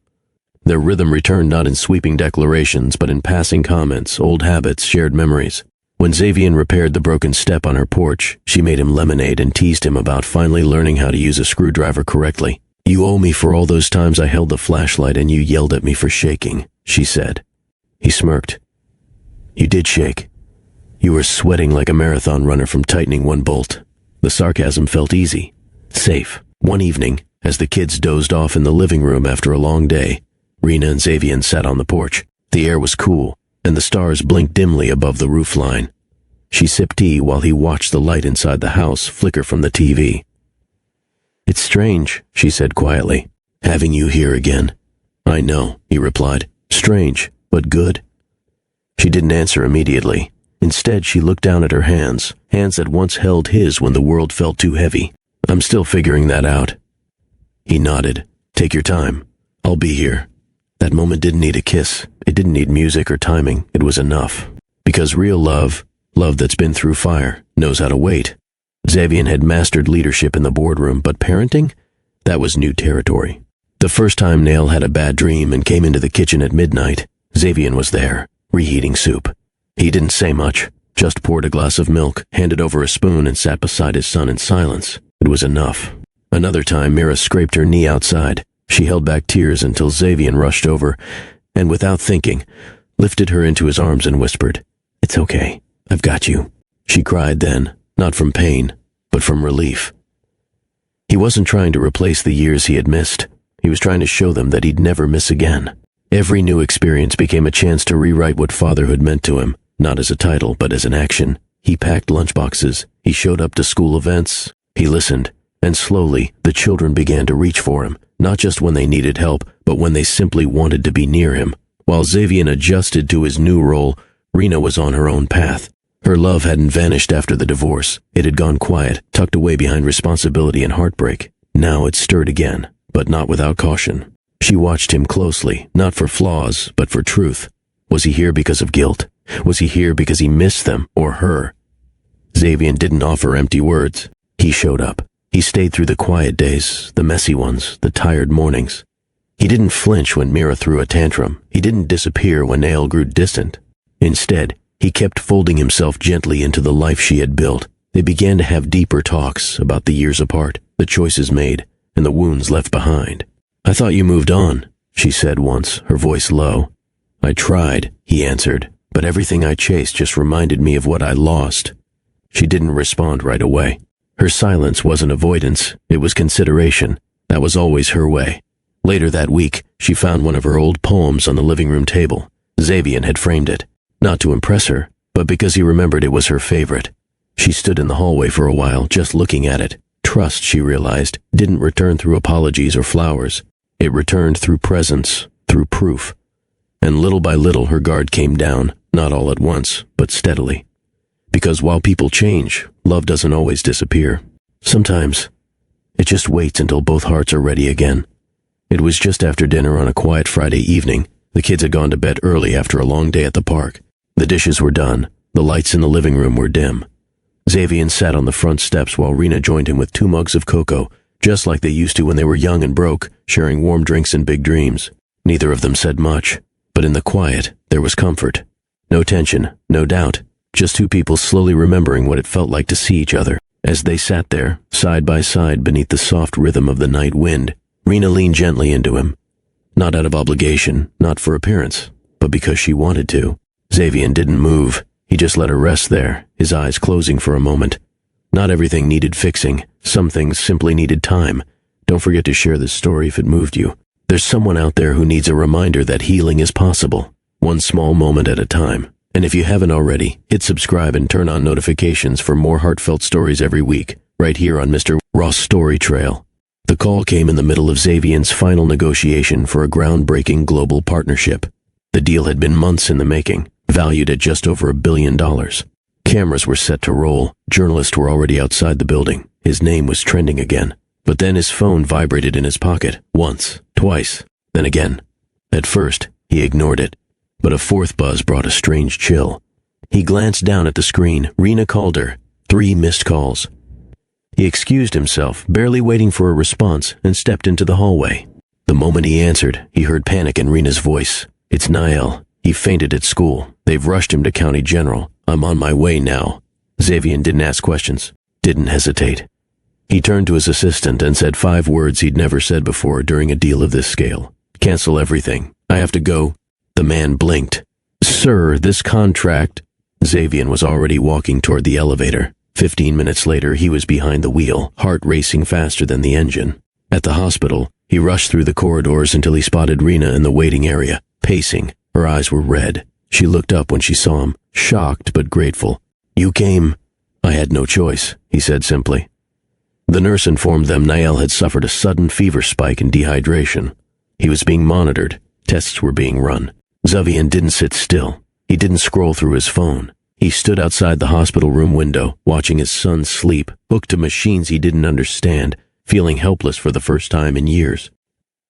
Their rhythm returned not in sweeping declarations, but in passing comments, old habits, shared memories. When Xavian repaired the broken step on her porch, she made him lemonade and teased him about finally learning how to use a screwdriver correctly. "You owe me for all those times I held the flashlight and you yelled at me for shaking," she said. He smirked. "You did shake. You were sweating like a marathon runner from tightening one bolt." The sarcasm felt easy, safe. One evening, as the kids dozed off in the living room after a long day, Reena and Xavian sat on the porch. The air was cool, and the stars blinked dimly above the roof line. She sipped tea while he watched the light inside the house flicker from the TV. "It's strange," she said quietly, "having you here again." "I know," he replied. "Strange, but good." She didn't answer immediately. Instead, she looked down at her hands that once held his when the world felt too heavy. "I'm still figuring that out." He nodded. "Take your time. I'll be here." That moment didn't need a kiss. It didn't need music or timing. It was enough. Because real love, love that's been through fire, knows how to wait. Xavian had mastered leadership in the boardroom, but parenting? That was new territory. The first time Niall had a bad dream and came into the kitchen at midnight, Xavian was there, reheating soup. He didn't say much, just poured a glass of milk, handed over a spoon, and sat beside his son in silence. It was enough. Another time, Mira scraped her knee outside. She held back tears until Xavian rushed over, and without thinking, lifted her into his arms and whispered, "It's okay. I've got you." She cried then, not from pain, but from relief. He wasn't trying to replace the years he had missed. He was trying to show them that he'd never miss again. Every new experience became a chance to rewrite what fatherhood meant to him, not as a title, but as an action. He packed lunchboxes. He showed up to school events. He listened, and slowly, the children began to reach for him, not just when they needed help, but when they simply wanted to be near him. While Xavian adjusted to his new role, Reena was on her own path. Her love hadn't vanished after the divorce. It had gone quiet, tucked away behind responsibility and heartbreak. Now it stirred again, but not without caution. She watched him closely, not for flaws, but for truth. Was he here because of guilt? Was he here because he missed them, or her? Xavian didn't offer empty words. He showed up. He stayed through the quiet days, the messy ones, the tired mornings. He didn't flinch when Mira threw a tantrum. He didn't disappear when Nael grew distant. Instead, he kept folding himself gently into the life she had built. They began to have deeper talks about the years apart, the choices made, and the wounds left behind. "I thought you moved on," she said once, her voice low. "I tried," he answered, "but everything I chased just reminded me of what I lost." She didn't respond right away. Her silence wasn't avoidance, it was consideration. That was always her way. Later that week, she found one of her old poems on the living room table. Xavian had framed it, not to impress her, but because he remembered it was her favorite. She stood in the hallway for a while, just looking at it. Trust, she realized, didn't return through apologies or flowers. It returned through presence, through proof. And little by little her guard came down, not all at once, but steadily. Because while people change, love doesn't always disappear. Sometimes, it just waits until both hearts are ready again. It was just after dinner on a quiet Friday evening. The kids had gone to bed early after a long day at the park. The dishes were done. The lights in the living room were dim. Xavian sat on the front steps while Reena joined him with 2 mugs of cocoa, just like they used to when they were young and broke, sharing warm drinks and big dreams. Neither of them said much, but in the quiet, there was comfort. No tension, no doubt, just 2 people slowly remembering what it felt like to see each other. As they sat there, side by side beneath the soft rhythm of the night wind, Reena leaned gently into him. Not out of obligation, not for appearance, but because she wanted to. Xavian didn't move. He just let her rest there, his eyes closing for a moment. Not everything needed fixing. Some things simply needed time. Don't forget to share this story if it moved you. There's someone out there who needs a reminder that healing is possible, one small moment at a time. And if you haven't already, hit subscribe and turn on notifications for more heartfelt stories every week, right here on Mr. Ross Story Trail. The call came in the middle of Xavian's final negotiation for a groundbreaking global partnership. The deal had been months in the making, valued at just over $1 billion. Cameras were set to roll. Journalists were already outside the building. His name was trending again. But then his phone vibrated in his pocket, once, twice, then again. At first, he ignored it, but a 4th buzz brought a strange chill. He glanced down at the screen. Reena called her. 3 missed calls. He excused himself, barely waiting for a response, and stepped into the hallway. The moment he answered, he heard panic in Reena's voice. "It's Nael. He fainted at school. They've rushed him to County General. I'm on my way now." Xavian didn't ask questions, didn't hesitate. He turned to his assistant and said 5 words he'd never said before during a deal of this scale. "Cancel everything. I have to go." The man blinked. "Sir, this contract—" Xavian was already walking toward the elevator. 15 minutes later, he was behind the wheel, heart racing faster than the engine. At the hospital, he rushed through the corridors until he spotted Reena in the waiting area, pacing. Her eyes were red. She looked up when she saw him, shocked but grateful. "You came." "I had no choice," he said simply. The nurse informed them Nael had suffered a sudden fever spike and dehydration. He was being monitored. Tests were being run. Xavian didn't sit still. He didn't scroll through his phone. He stood outside the hospital room window, watching his son sleep, hooked to machines he didn't understand, feeling helpless for the first time in years.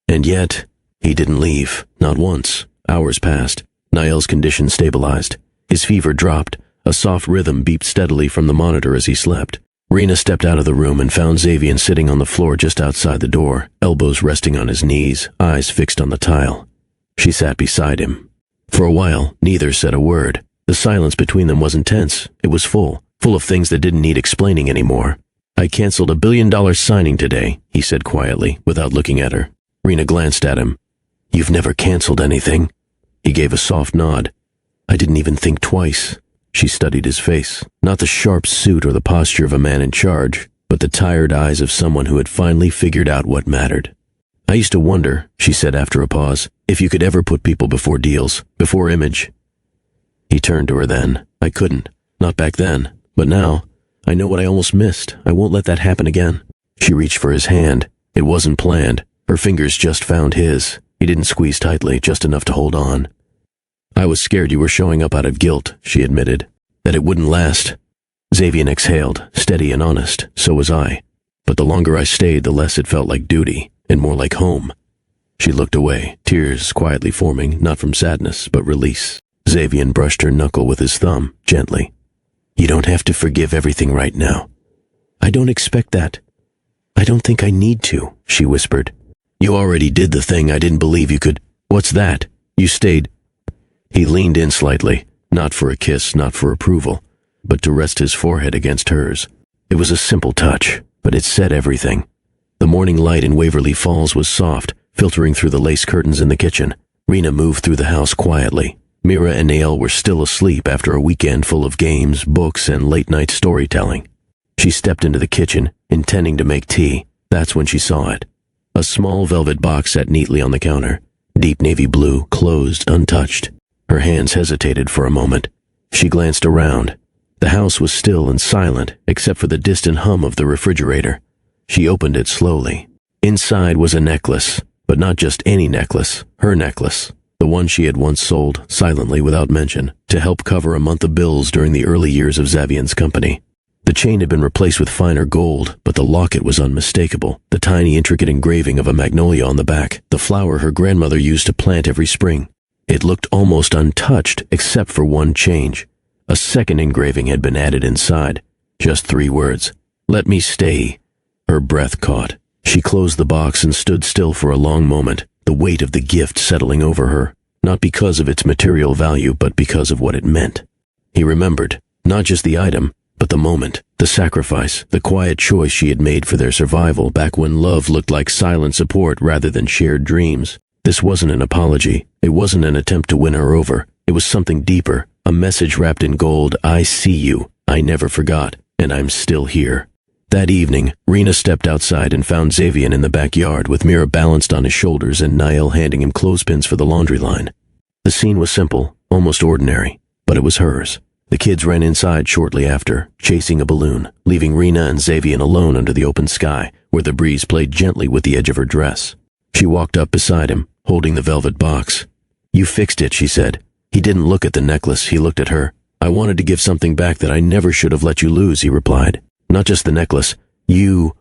And yet, he didn't leave, not once. Hours passed. Nael's condition stabilized. His fever dropped. A soft rhythm beeped steadily from the monitor as he slept. Reena stepped out of the room and found Xavian sitting on the floor just outside the door, elbows resting on his knees, eyes fixed on the tile. She sat beside him. For a while, neither said a word. The silence between them wasn't tense. It was full of things that didn't need explaining anymore. "I canceled $1 billion signing today," he said quietly, without looking at her. Reena glanced at him. "You've never canceled anything." He gave a soft nod. "I didn't even think twice." She studied his face, not the sharp suit or the posture of a man in charge, but the tired eyes of someone who had finally figured out what mattered. "I used to wonder," she said after a pause, "if you could ever put people before deals, before image." He turned to her then. "I couldn't. Not back then. But now, I know what I almost missed. I won't let that happen again." She reached for his hand. It wasn't planned. Her fingers just found his. He didn't squeeze tightly, just enough to hold on. "I was scared you were showing up out of guilt," she admitted. "That it wouldn't last." Xavian exhaled, steady and honest. "So was I. But the longer I stayed, the less it felt like duty, and more like home." She looked away, tears quietly forming, not from sadness, but release. Xavian brushed her knuckle with his thumb, gently. "You don't have to forgive everything right now." "I don't expect that." "I don't think I need to," she whispered. "You already did the thing I didn't believe you could." "What's that? You stayed." He leaned in slightly, not for a kiss, not for approval, but to rest his forehead against hers. It was a simple touch, but it said everything. The morning light in Waverly Falls was soft, filtering through the lace curtains in the kitchen. Reena moved through the house quietly. Mira and Nael were still asleep after a weekend full of games, books, and late-night storytelling. She stepped into the kitchen, intending to make tea. That's when she saw it. A small velvet box sat neatly on the counter. Deep navy blue, closed, untouched. Her hands hesitated for a moment. She glanced around. The house was still and silent, except for the distant hum of the refrigerator. She opened it slowly. Inside was a necklace, but not just any necklace, her necklace. The one she had once sold, silently without mention, to help cover a month of bills during the early years of Xavian's company. The chain had been replaced with finer gold, but the locket was unmistakable. The tiny, intricate engraving of a magnolia on the back, the flower her grandmother used to plant every spring. It looked almost untouched, except for one change. A second engraving had been added inside. Just 3 words. "Let me stay." Her breath caught. She closed the box and stood still for a long moment, the weight of the gift settling over her, not because of its material value, but because of what it meant. He remembered, not just the item, but the moment, the sacrifice, the quiet choice she had made for their survival back when love looked like silent support rather than shared dreams. This wasn't an apology. It wasn't an attempt to win her over. It was something deeper, a message wrapped in gold. "I see you. I never forgot. And I'm still here." That evening, Reena stepped outside and found Xavian in the backyard with Mira balanced on his shoulders and Nael handing him clothespins for the laundry line. The scene was simple, almost ordinary, but it was hers. The kids ran inside shortly after, chasing a balloon, leaving Reena and Xavian alone under the open sky, where the breeze played gently with the edge of her dress. She walked up beside him, holding the velvet box. "You fixed it," she said. He didn't look at the necklace, he looked at her. "I wanted to give something back that I never should have let you lose," he replied. "Not just the necklace. You—"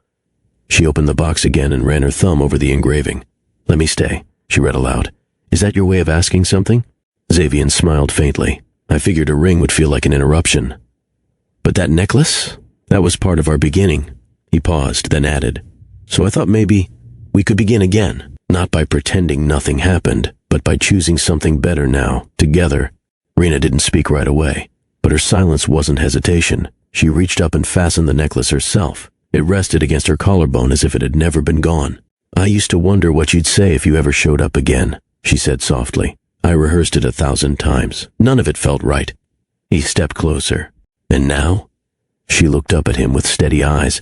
She opened the box again and ran her thumb over the engraving. "Let me stay," she read aloud. "Is that your way of asking something?" Xavian smiled faintly. "I figured a ring would feel like an interruption." "But that necklace? That was part of our beginning." He paused, then added, "So I thought maybe we could begin again, not by pretending nothing happened, but by choosing something better now, together." Reena didn't speak right away, but her silence wasn't hesitation. She reached up and fastened the necklace herself. It rested against her collarbone as if it had never been gone. "I used to wonder what you'd say if you ever showed up again," she said softly. "I rehearsed it 1,000 times. None of it felt right." He stepped closer. "And now?" She looked up at him with steady eyes.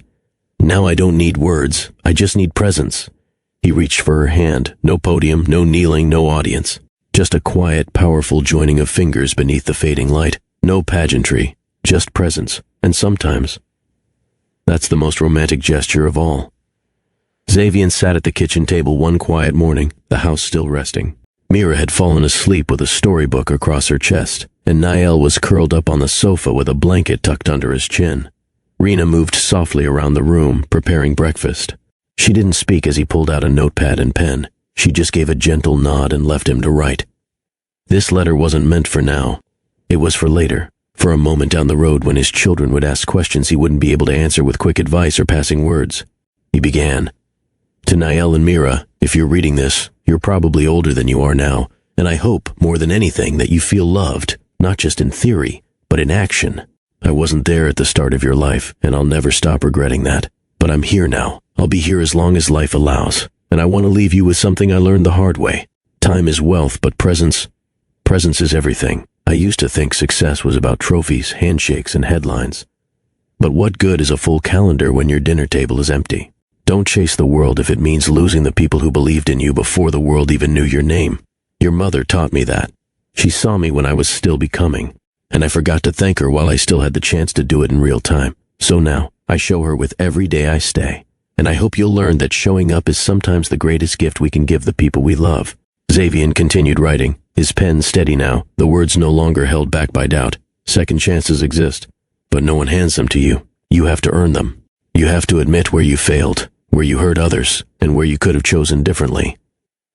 "Now I don't need words. I just need presence." He reached for her hand. No podium, no kneeling, no audience. Just a quiet, powerful joining of fingers beneath the fading light. No pageantry, just presence. And sometimes, that's the most romantic gesture of all. Xavian sat at the kitchen table one quiet morning, the house still resting. Mira had fallen asleep with a storybook across her chest, and Nael was curled up on the sofa with a blanket tucked under his chin. Reena moved softly around the room, preparing breakfast. She didn't speak as he pulled out a notepad and pen. She just gave a gentle nod and left him to write. This letter wasn't meant for now. It was for later, for a moment down the road when his children would ask questions he wouldn't be able to answer with quick advice or passing words. He began, "To Nael and Mira, if you're reading this, you're probably older than you are now, and I hope, more than anything, that you feel loved, not just in theory, but in action. I wasn't there at the start of your life, and I'll never stop regretting that. But I'm here now. I'll be here as long as life allows, and I want to leave you with something I learned the hard way. Time is wealth, but presence is everything. I used to think success was about trophies, handshakes, and headlines. But what good is a full calendar when your dinner table is empty? Don't chase the world if it means losing the people who believed in you before the world even knew your name. Your mother taught me that. She saw me when I was still becoming, and I forgot to thank her while I still had the chance to do it in real time. So now, I show her with every day I stay. And I hope you'll learn that showing up is sometimes the greatest gift we can give the people we love." Xavian continued writing, his pen steady now, the words no longer held back by doubt. "Second chances exist, but no one hands them to you. You have to earn them. You have to admit where you failed, where you hurt others, and where you could have chosen differently.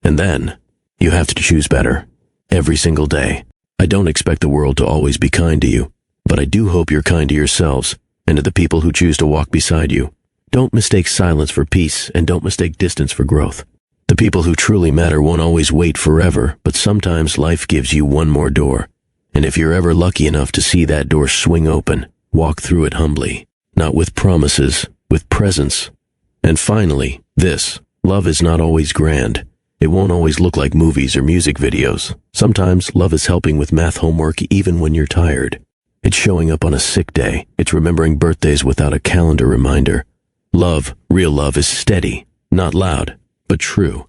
And then, you have to choose better. Every single day. I don't expect the world to always be kind to you, but I do hope you're kind to yourselves, and to the people who choose to walk beside you. Don't mistake silence for peace, and don't mistake distance for growth. The people who truly matter won't always wait forever, but sometimes life gives you one more door. And if you're ever lucky enough to see that door swing open, walk through it humbly, not with promises, with presence. And finally, this: love is not always grand. It won't always look like movies or music videos. Sometimes love is helping with math homework even when you're tired. It's showing up on a sick day. It's remembering birthdays without a calendar reminder. Love, real love, is steady, not loud, but true.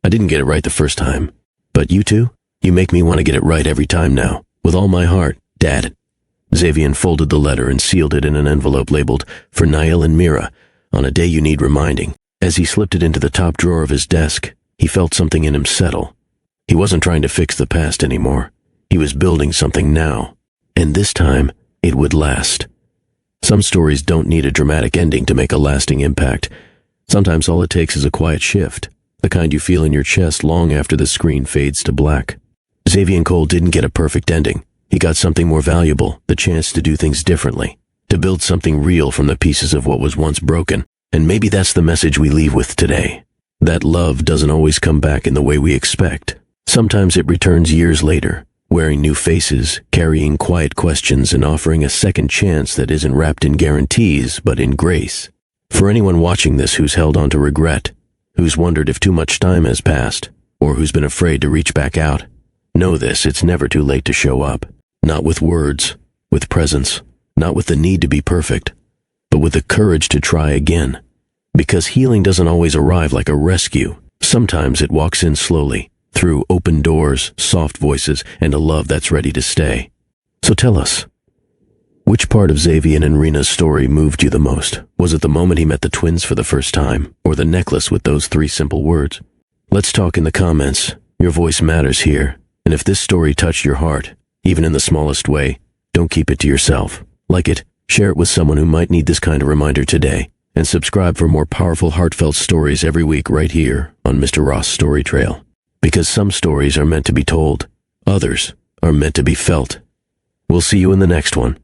I didn't get it right the first time. But you two? You make me want to get it right every time now. With all my heart, Dad. Xavian folded the letter and sealed it in an envelope labeled, "For Niall and Mira, on a day you need reminding." As he slipped it into the top drawer of his desk, he felt something in him settle. He wasn't trying to fix the past anymore. He was building something now. And this time, it would last. Some stories don't need a dramatic ending to make a lasting impact. Sometimes all it takes is a quiet shift, the kind you feel in your chest long after the screen fades to black. Xavian Cole didn't get a perfect ending. He got something more valuable, the chance to do things differently, to build something real from the pieces of what was once broken. And maybe that's the message we leave with today. That love doesn't always come back in the way we expect. Sometimes it returns years later, wearing new faces, carrying quiet questions, and offering a second chance that isn't wrapped in guarantees, but in grace. For anyone watching this who's held on to regret, who's wondered if too much time has passed, or who's been afraid to reach back out, know this: it's never too late to show up. Not with words, with presence, not with the need to be perfect, but with the courage to try again. Because healing doesn't always arrive like a rescue. Sometimes it walks in slowly, through open doors, soft voices, and a love that's ready to stay. So tell us, which part of Xavian and Reena's story moved you the most? Was it the moment he met the twins for the first time, or the necklace with those 3 simple words? Let's talk in the comments. Your voice matters here. And if this story touched your heart, even in the smallest way, don't keep it to yourself. Like it, share it with someone who might need this kind of reminder today, and subscribe for more powerful, heartfelt stories every week right here on Mr. Ross Story Trail. Because some stories are meant to be told, others are meant to be felt. We'll see you in the next one.